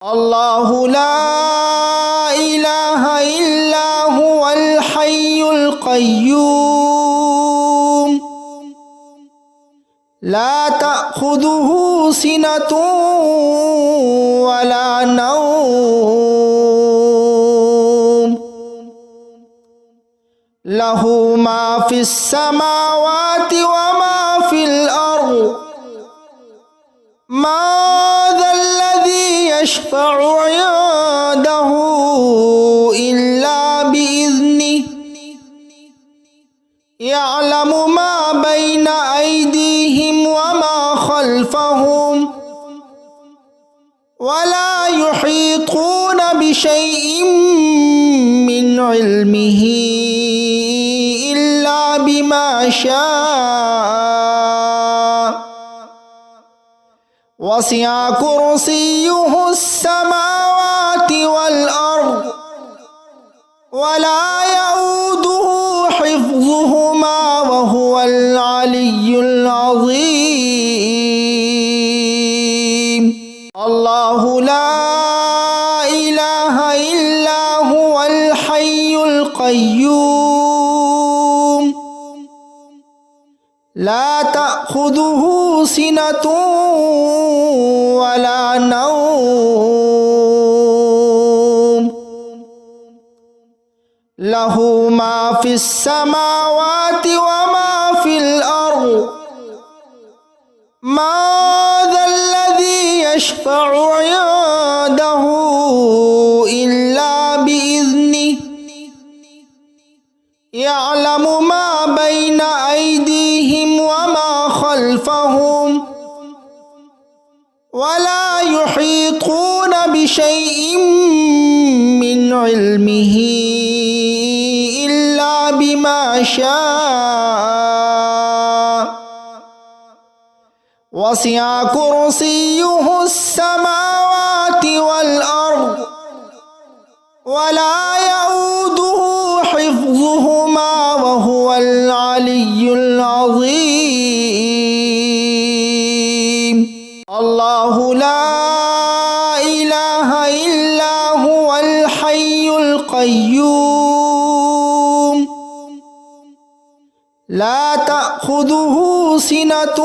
الله لا إله إلا هو الحي القيوم لا تأخذه سنة ولا نوم له ما في السماوات وما في الأرض ما ذا الذي يشفع عنده إلا بإذنه يعلم ما بين أيديهم وما خلفهم ولا يحيطون بشيء من علمه إلا بما شاء وسع كرسيه السماوات والأرض ولا يؤوده حفظهما وهو العلي العظيم الله لا إله إلا هو الحي القيوم لا تأخذه سنة ولا نوم له ما في السماوات وما في الأرض ما ذا الذي يشفع عنده إلا بإذنه يعلم ما بين أيديهم وما خلفهم ولا يحيطون بشيء من علمه إلا بما شاء وسع كرسيه السماوات والأرض ولا يؤوده حفظهما وهو العلي العظيم الله لا إله إلا هو الحي القيوم لا تأخذه سنة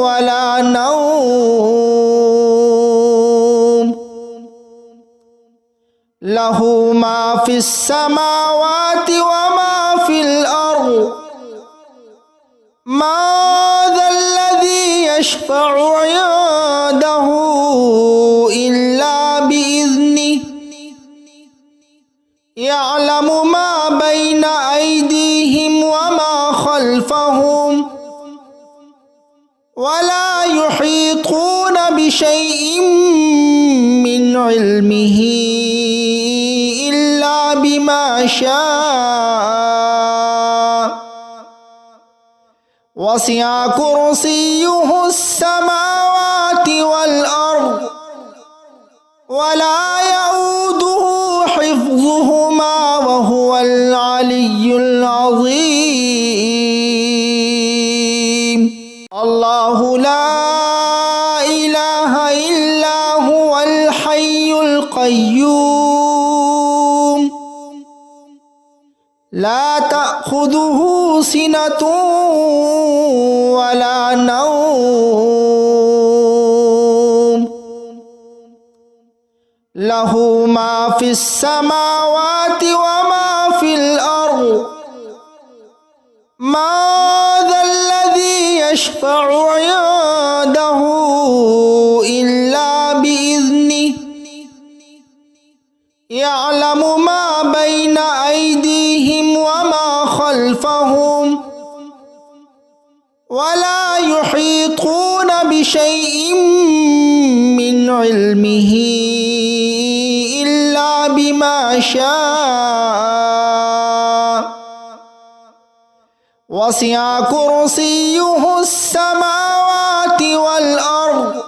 ولا نوم له ما في السماوات وما في الأرض ما ذا الذي يشفع عنده إلا بإذنه يعلم ما بين أيديهم وما خلفهم ولا يحيطون بشيء من علمه إلا بما شاء وسع كرسيه السماوات والأرض ولا يؤوده حفظهما وهو العلي العظيم الله لا إله إلا هو الحي القيوم لا تأخذه سنة ولا نوم له ما في السماوات وما في الأرض ما ذا الذي يشفع عنده إلا بإذنه يعلم ما بين أيديهم وما خلفهم ولا يحيطون بشيء من علمه إلا بما شاء وسع كرسيه السماوات والأرض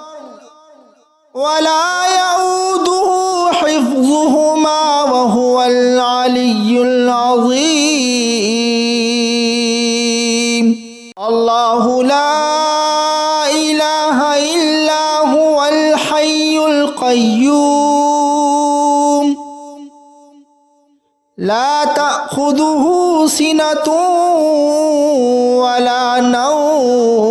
ولا يؤوده حفظهما وهو العلي العظيم الله لا إله إلا هو الحي القيوم القيوم لا تأخذه سنة ولا نوم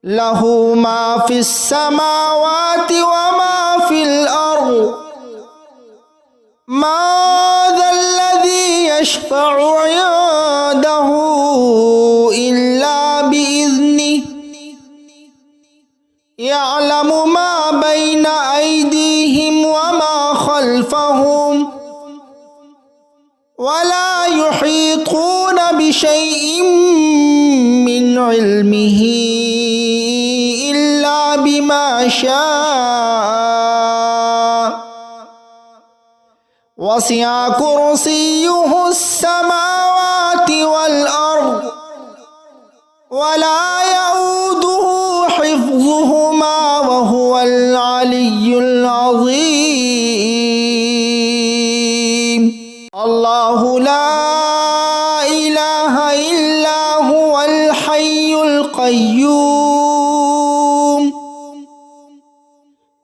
له ما في السماوات وما في الأرض ما ذا الذي يشفع عنده إلا بإذنه يعلم ما بين أيديهم وما خلفهم ولا يحيطون بشيء من علمه إلا بما شاء وسع كرسيه السماوات والأرض ولا يؤوده حفظهما وهو العلي العظيم الله لا إله إلا هو الحي القيوم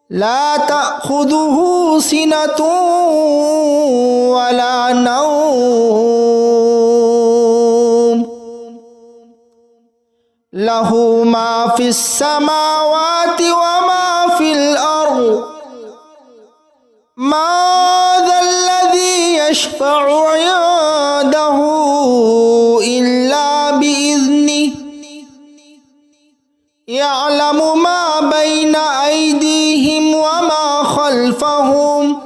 لا تأخذه سنة ولا نوم له ما في السماوات وما في الأرض ما ذا الذي يشفع عنده إلا بإذنه يعلم ما بين أيديهم وما خلفهم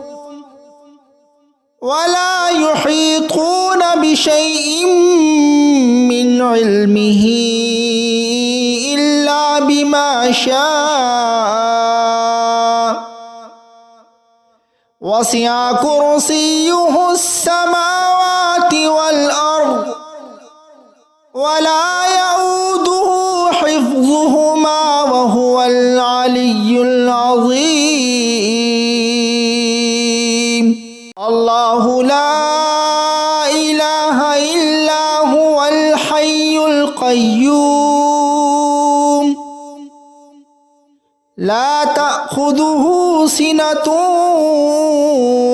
ولا يحيطون بشيء من علمه إلا بما شاء وسع كرسيه السماوات والأرض ولا يؤوده حفظهما وهو العلي العظيم الله لا إله إلا هو الحي القيوم لا تأخذه سنة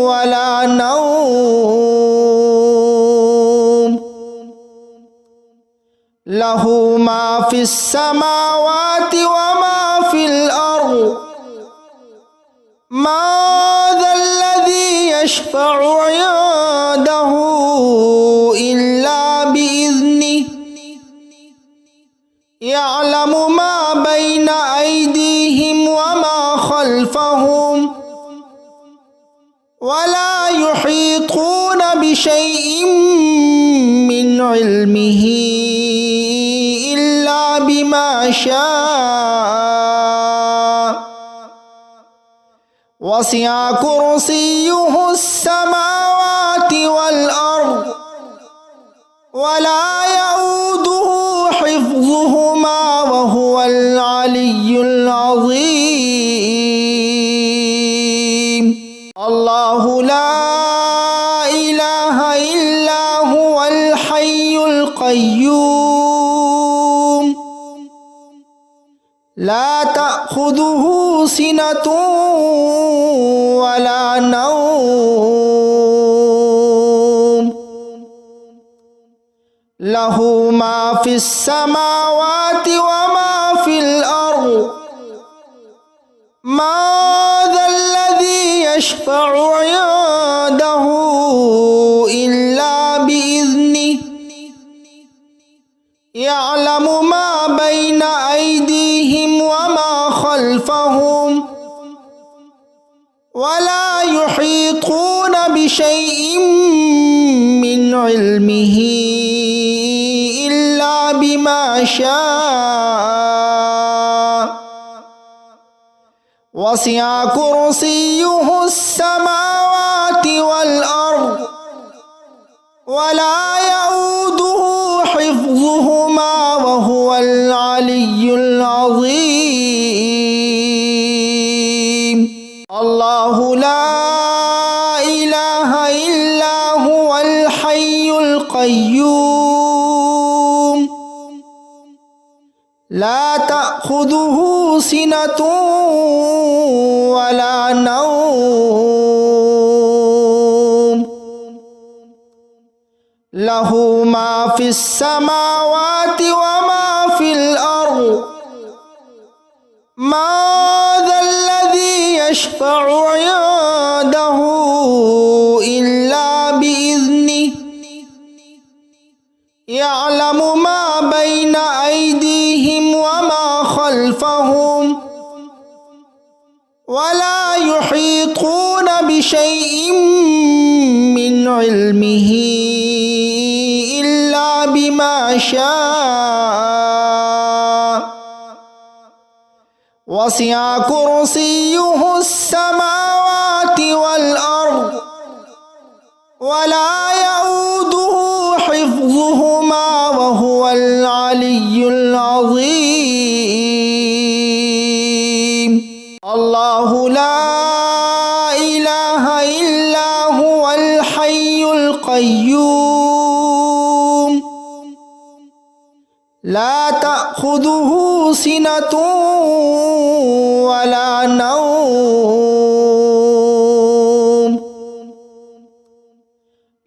ولا نوم له ما في السماوات وما في الأرض ما ذا الذي يشفع عنده إلا بإذنه يعلم ما بين أيديهم وما خلفهم ولا يحيطون بشيء من علمه إلا بما شاء وسع كرسيه السماوات والأرض ولا يؤوده حفظهما وهو العلي العظيم الله لا إله إلا هو الحي القيوم لا تأخذه سنة ولا نوم له ما في السماوات وما في الأرض ما ذا الذي يشفع عنده إلا بإذنه يعلم ما بين أيديهم وما خلفهم ولا يحيطون بشيء من علمه إلا بما شاء وسع كرسيه السماوات والأرض ولا يؤوده حفظهما وهو العلي العظيم الله لا إله إلا هو الحي القيوم لا تأخذه تأخذه سنة ولا نوم له ما في السماوات وما في الأرض ما ذا الذي يشفع عنده إلا بإذنه يعلم ما بين أيديهم وما خلفهم ولا يحيطون بشيء من علمه إلا بما شاء وسع كرسيه السماوات والأرض ولا يؤوده حفظهما وهو العلي العظيم الله لا إله إلا هو الحي القيوم لا تأخذه سنة ولا نوم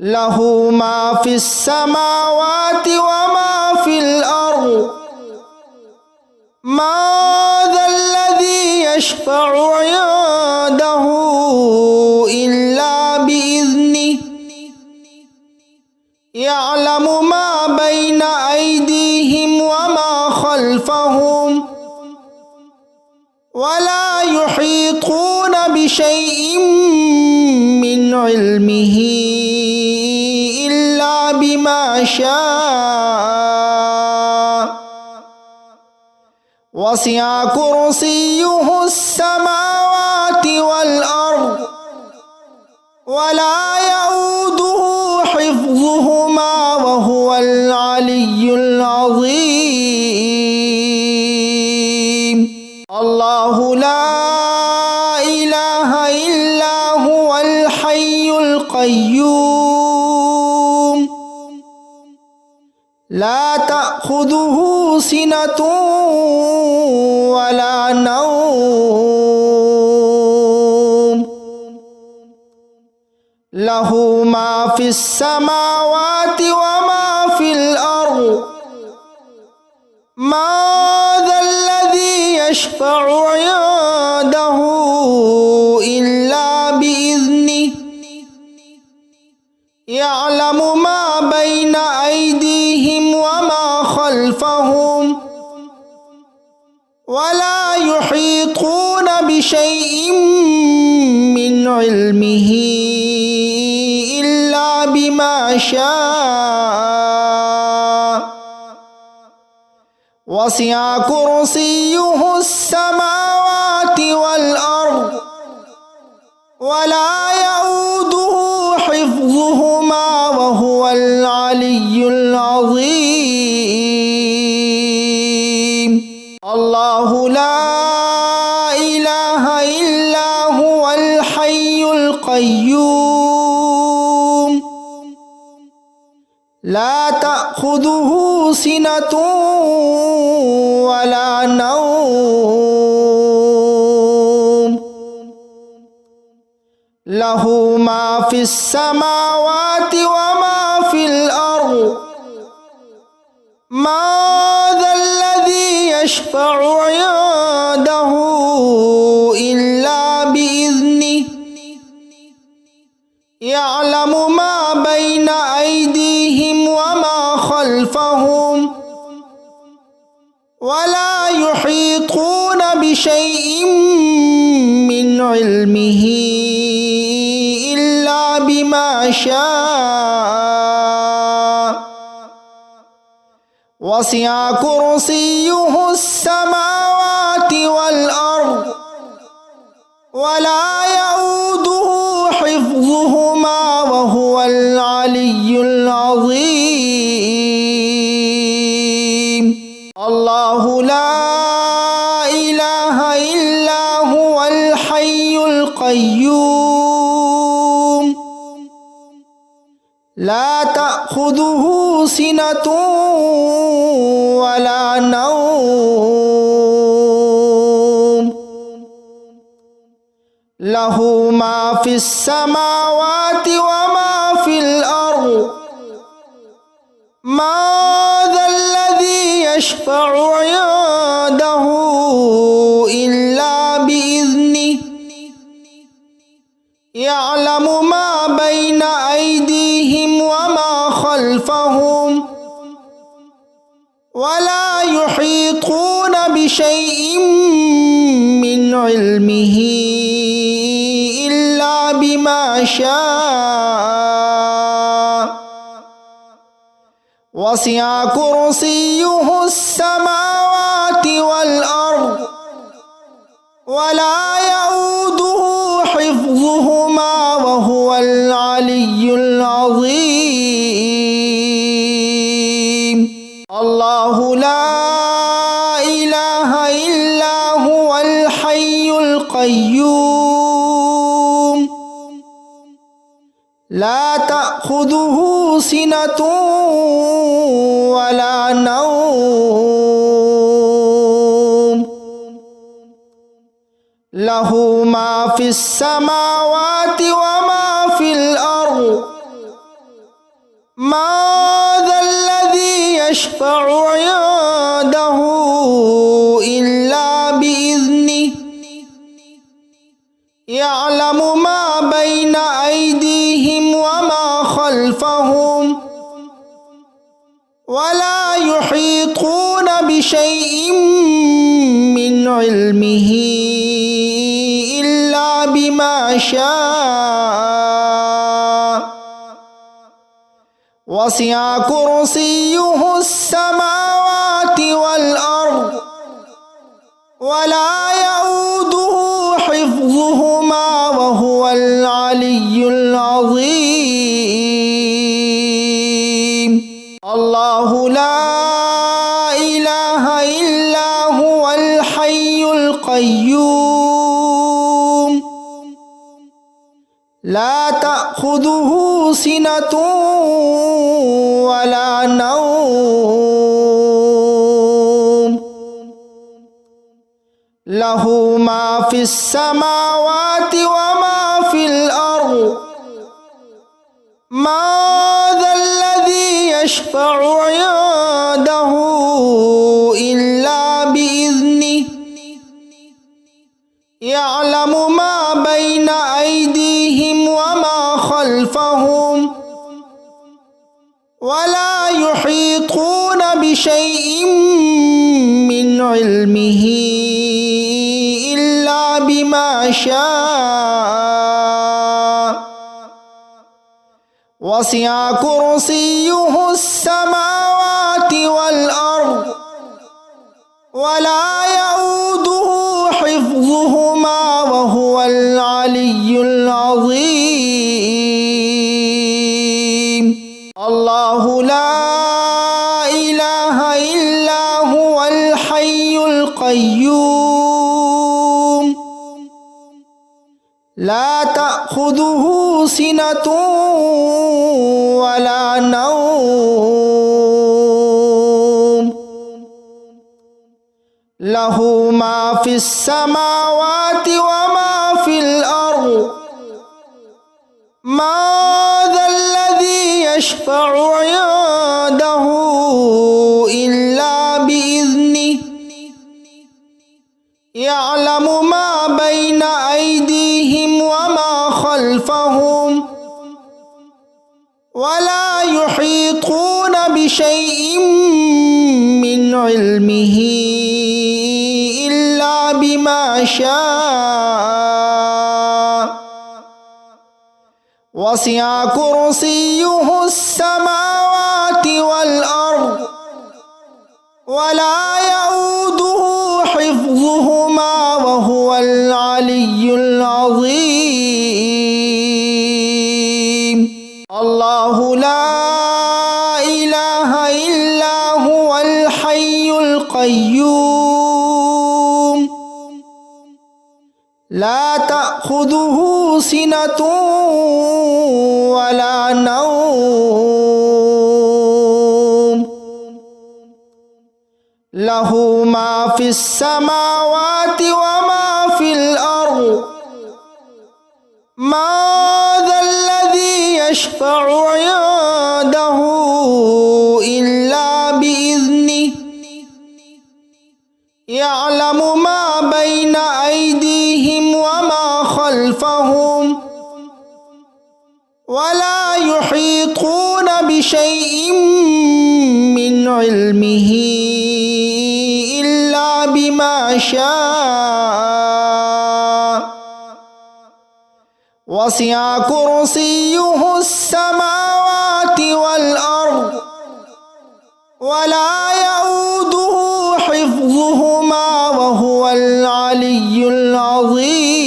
له ما في السماوات وما في الأرض ما ذا الذي يشفع عنده إلا بإذنه يعلم ما بين أيديهم وما خلفهم ولا يحيطون بشيء من علمه إلا بما شاء وسع كرسيه السماوات والأرض ولا يؤوده حفظهما وهو العلي العظيم الله لا إله إلا هو الحي القيوم لا تأخذه سنة ولا نوم له ما في السماوات وما في الأرض ما ذا الذي يشفع عنده إلا بإذنه يعلم ما بين أيديهم وما خلفهم ولا يحيطون بشيء من علمه إلا بما شاء وسع كرسيه السماوات والأرض ولا يؤوده حفظهما وهو العلي العظيم الله لا إله إلا هو الحي القيوم لا تأخذه سنة ولا نوم له ما في السماوات وما في الأرض ما ذا الذي يشفع عنده إلا بإذنه يعلم ما بين أيديهم وما خلفهم ولا يحيطون بشيء من علمه إلا بما شاء وسع كرسيه السماوات والأرض ولا يؤوده حفظهما وهو العلي العظيم الله لا إله إلا هو الحي القيوم لا تأخذه سنة ولا نوم লাহু মা ফিস সামাওয়াতি ওয়া মা ফিল আরদ মা যাল্লাযী ইয়াশফাউ ইনদাহু ইল্লা বিইذনিহি ইয়ালামু মা বাইনা আইদিহিম ওয়া মা খালফাহুম ওয়া লা ইউহীতুনা বিশাইইন মিন ইলমিহি ইল্লা বিমা শাআ ওয়াসি'a কুরসিয়্যুহুস সামাওয়াতি ওয়াল আরদ ওয়া লা ইয়াউদুহু হিফযুহুমা ওয়া হুয়াল আলিয়্যুল আযীম। আল্লাহু লা ইলাহা ইল্লা হুয়াল হাইয়ুল কাইয়্যুম লা তা'খুযুহু সিনাতুন ওয়া লা নাওম লাহু মা ফিস সামাওয়াতি ওয়া মা ফিল আরদ মা যাল্লাযী ইয়াশফাউ ইনদাহু ইল্লা বিইذনিহি ইয়ালামু মা বাইনা আইদিহিম ওয়া মা খালফাহুম ওয়া লা ইউহীতুনা বিশাইইন মিন ইলমিহি ইল্লা বিমা শাআ ওয়াসি'a কুরসিয়্যুহুস সামাওয়াতি ওয়াল আরদ ওয়া লা ইয়াউদুহু হিফযুহুমা ওয়া হুয়াল আলিয়্যুল আযীম। আল্লাহু লা ইলাহা ইল্লা হুয়াল হাইয়ুল কাইয়্যুম লা তা'খুযুহু সিনাতুন ওয়া লা নাওম লাহু মা ফিস সামাওয়াতি ওয়া মা ফিল আরদ মা যাল্লাযী ইয়াশফাউ ইনদাহু ইল্লা বিইذনিহি ইয়ালামু মা বাইনা আইদিহিম ওয়া মা খালফাহুম ওয়া লা ইউহীতুনা বিশাইইন মিন ইলমিহি ইল্লা বিমা শাআ ওয়াসি'a কুরসিয়্যুহুস সামাওয়াতি ওয়াল আরদ ওয়া লা ইয়াউদুহু হিফযুহুমা ওয়া হুয়াল আলিয়্যুল আযীম। আল্লাহু লা ইলাহা ইল্লা হুয়াল হাইয়ুল কাইয়্যুম লা তা'খুযুহু সিনাতুন ওয়া লা নাওম লাহু মা ফিস সামাওয়াতি ওয়া মা ফিল আরদ মা যাল্লাযী ইয়াশফাউ ইনদাহু ইল্লা বিইذনিহি ইয়ালামু মা বাইনা আইদিহিম ওয়া মা খালফাহুম ওয়া লা ইউহীতুনা বিশাইইন মিন ইলমিহি ইল্লা বিমা শাআ ওয়াসি'a কুরসিয়্যুহুস সামাওয়াতি ওয়াল আরদ ওয়া লা ইয়াউদুহু হিফযুহুমা ওয়া হুয়াল আলিয়্যুল আযীম। আল্লাহু লা ইলাহা ইল্লা হুয়াল হাইয়ুল কাইয়্যুম লা তা'খুযুহু সিনাতুন ওয়া লা নাওম লাহু মা ফিস সামাওয়াতি ওয়া মা ফিল আরদ ما ذا الذي يشفع عنده إلا بإذنه يعلم ما بين أيديهم وما خلفهم ولا يحيطون بشيء من علمه إلا بما شاء وسع كرسيه السماوات والأرض ولا يؤوده حفظهما وهو العلي العظيم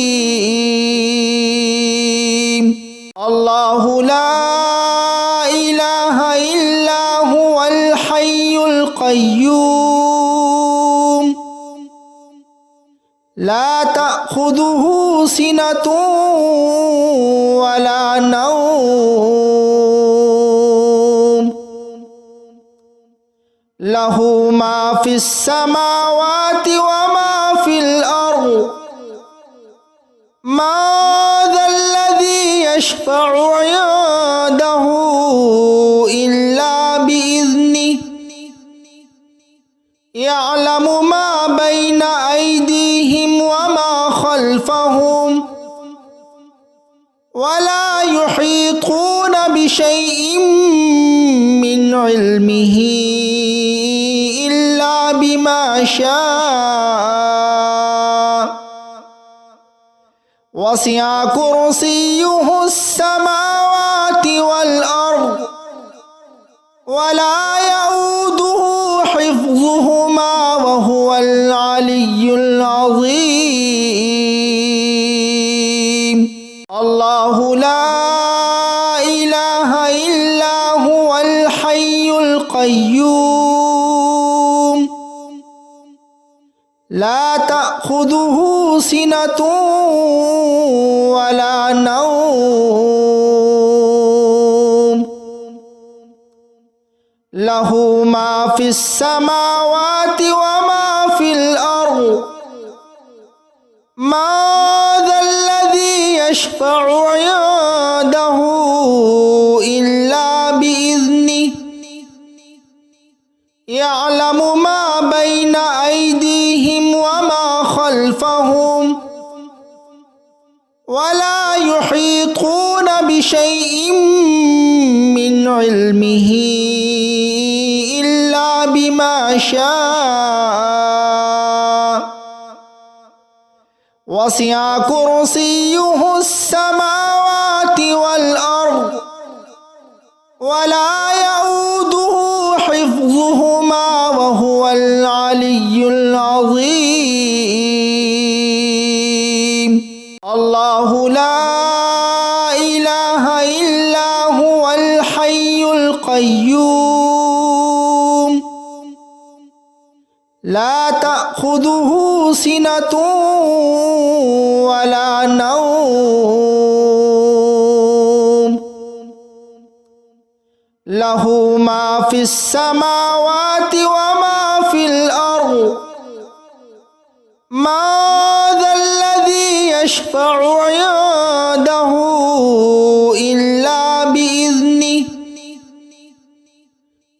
الله لا إله إلا هو الحي القيوم لا تأخذه سنة ولا نوم له ما في السماوات وما في الأرض ما ذا الذي يشفع عنده إلا بإذنه يعلم ما بين أيديهم وما خلفهم ولا يحيطون بشيء من علمه إلا بما شاء وسع كرسيه السماوات والأرض ولا يؤوده حفظهما وهو العلي العظيم الله لا إله إلا هو الحي القيوم لا تأخذه سنة ولا نوم له ما في السماوات وما في الأرض ما ذا الذي يشفع عنده إلا بإذنه يعلم ما بين أيديهم وما خلفهم ولا يحيطون بشيء من علمه إلا بما شاء وسع كرسيه السماوات والأرض ولا يؤوده حفظهما وهو العلي العظيم الله لا إله إلا هو الحي القيوم لا تأخذه سنة ولا نوم له ما في السماوات وما في الأرض ما ذا الذي يشفع عنده إلا بإذنه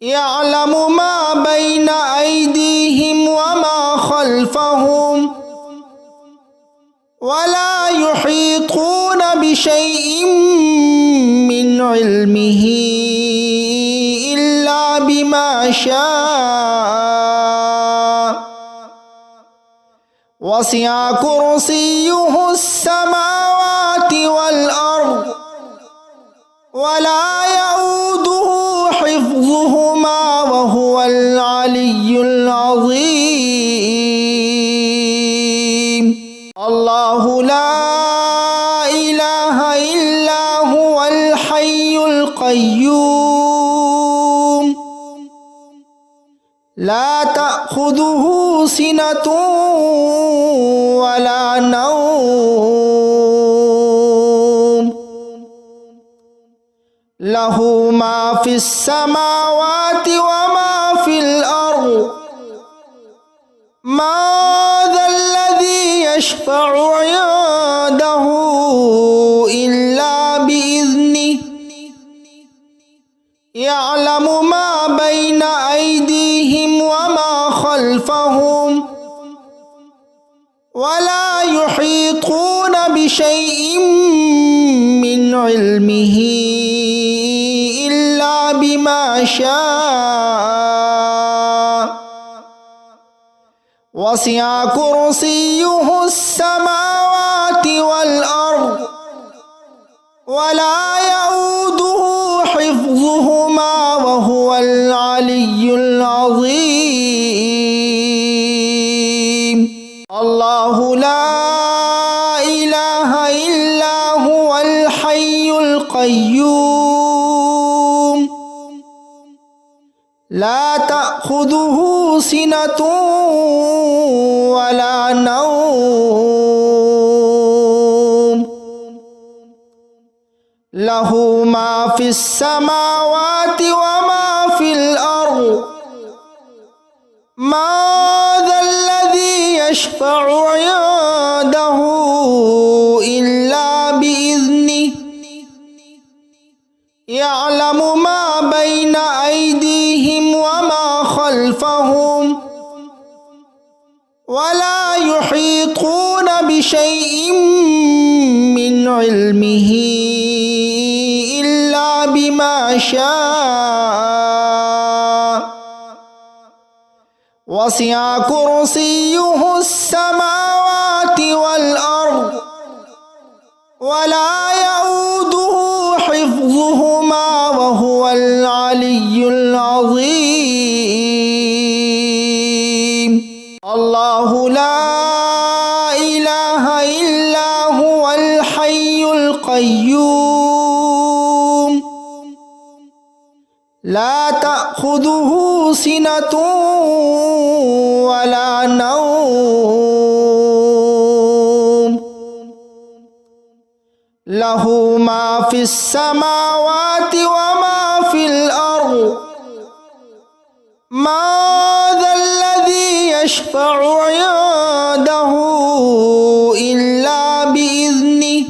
يعلم ما بين أيديهم وما خلفهم ولا يحيطون بشيء من علمه إلا بما شاء وسع كرسيه السماوات والأرض ولا يؤوده حفظهما وهو العلي العظيم الله لا إله إلا هو الحي القيوم لا تأخذه سنة ولا نوم له ما في السماوات وما في الأرض ما ذا الذي يشفع عنده ولا يحيطون بشيء من علمه إلا بما شاء وسع كرسيه السماوات والأرض ولا يؤوده حفظهما وهو العلي العظيم الله لا إله إلا هو الحي القيوم لا تأخذه سنة ولا نوم له ما في السماوات وما في الأرض ما ذا الذي يشفع عنده إلا بإذنه يعلم ما بين أيديهم وما خلفهم ولا يحيطون بشيء من علمه إلا بما شاء وسع كرسيه السماوات والأرض ولا يؤوده حفظهما وهو العلي العظيم الله لا إله إلا هو الحي القيوم لا تأخذه سنة ولا نوم له ما في السماوات وما في الأرض ما ذا الذي يشفع عنده إلا بإذنه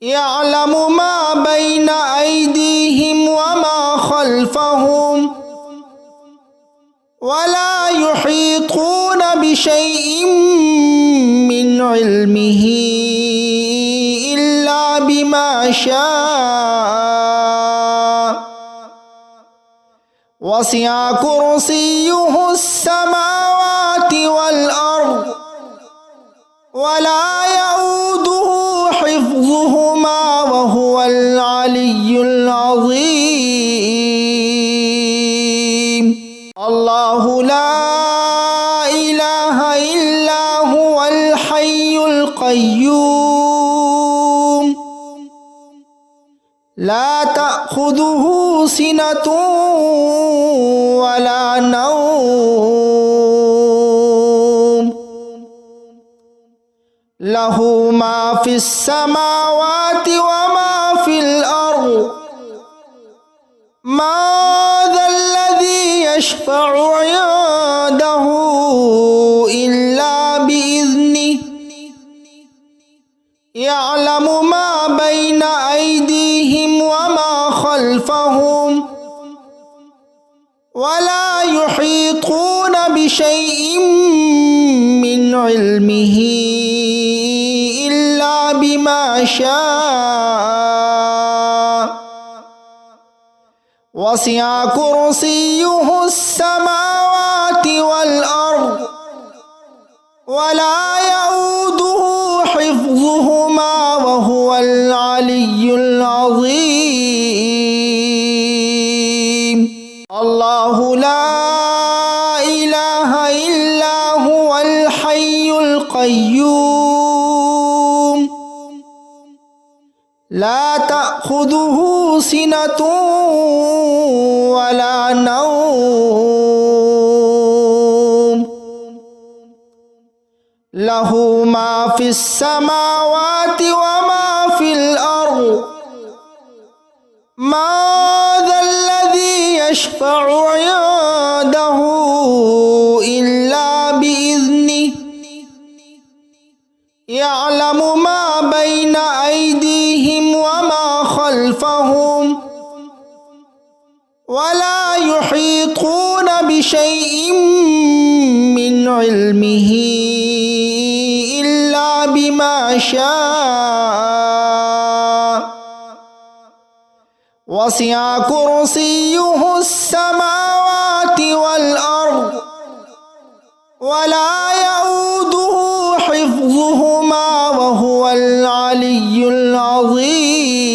يعلم ما بين أيديهم وما خلفهم ولا يحيطون بشيء من علمه إلا بما شاء وسع كرسيه السماوات والأرض ولا يؤوده حفظهما وهو العلي العظيم الله لا إله إلا هو الحي القيوم لا تأخذه سنة ولا نوم له ما في السماوات وما في الأرض ما ذا الذي يشفع عنده إلا بإذنه يعلم ما بين أيديهم وما خلفهم ولا يحيطون بشيء من علمه إلا بما شاء وسع كرسيه السماوات والأرض ولا يؤوده حفظهما وهو العلي العظيم الله لا إله إلا هو الحي القيوم لا تأخذه سنة ولا نوم له ما في السماوات وما في الأرض ما ذا الذي يشفع عنده إلا بإذنه يعلم ما بين أيديهم وما خلفهم ولا يحيطون بشيء من علمه إلا بما شاء وسع كرسيه السماوات والأرض ولا يؤوده حفظهما وهو العلي العظيم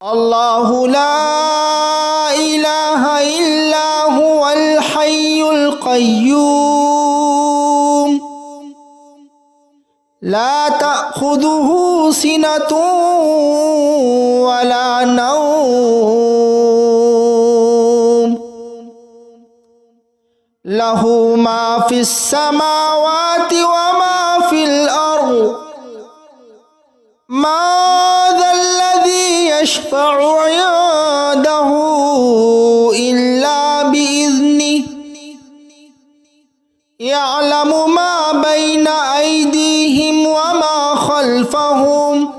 الله لا إله إلا هو الحي القيوم لا تأخذه سنة ولا نوم له ما في السماوات وما في الأرض ما ذا الذي يشفع عنده إلا بإذنه يعلم ما بين أيديهم وما خلفهم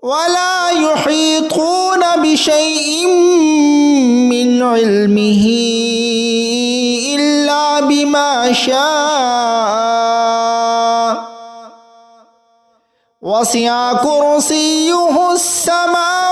ولا يحيطون بشيء من علمه إلا بما شاء وسع كرسيه السماوات